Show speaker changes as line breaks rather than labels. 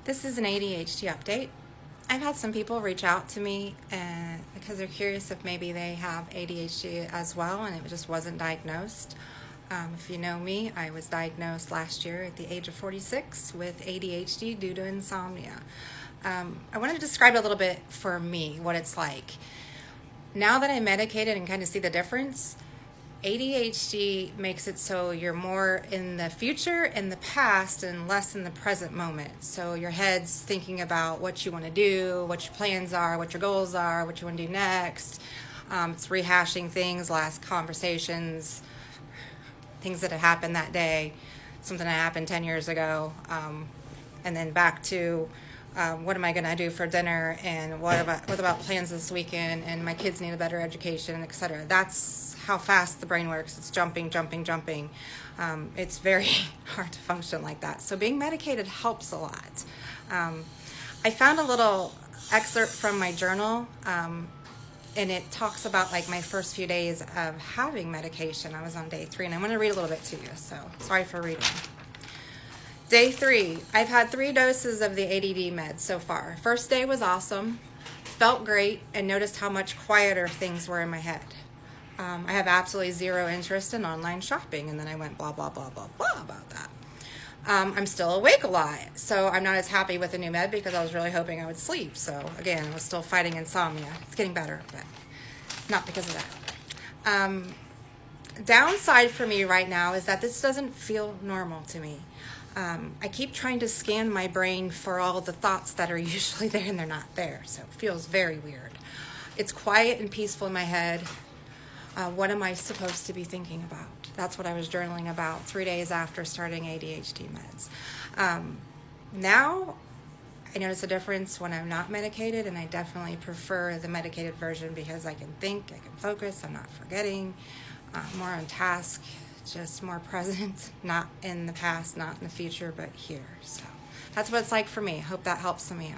This is an ADHD update. I've had some people reach out to me because they're curious if maybe they have ADHD as well and it just wasn't diagnosed. If you know me, I was diagnosed last year at the age of 46 with ADHD due to insomnia. I want to describe a little bit for me what it's like. Now that I'm medicated and kind of see the difference, ADHD makes it so you're more in the future and the past and less in the present moment. So your head's thinking about what you want to do, what your plans are, what your goals are, what you want to do next. It's rehashing things, last conversations, things that had happened that day, something that happened 10 years ago, and then back to what am I going to do for dinner, and what about plans this weekend, and my kids need a better education, etc. That's how fast the brain works. It's jumping. It's very hard to function like that. So being medicated helps a lot. I found a little excerpt from my journal, and it talks about like my first few days of having medication. I was on day 3, and I'm going to read a little bit to you, so sorry for reading. Day 3, I've had 3 doses of the ADD meds so far. First day was awesome, felt great, and noticed how much quieter things were in my head. I have absolutely zero interest in online shopping, and then I went blah, blah, blah, blah, blah about that. I'm still awake a lot, so I'm not as happy with the new med because I was really hoping I would sleep. So again, I was still fighting insomnia. It's getting better, but not because of that. Downside for me right now is that this doesn't feel normal to me. I keep trying to scan my brain for all the thoughts that are usually there and they're not there, so it feels very weird. It's quiet and peaceful in my head. What am I supposed to be thinking about? That's what I was journaling about 3 days after starting ADHD meds. Now, I notice a difference when I'm not medicated, and I definitely prefer the medicated version because I can think, I can focus, I'm not forgetting, more on task, just more present, not in the past, not in the future, but here. So that's what it's like for me. Hope that helps some of you.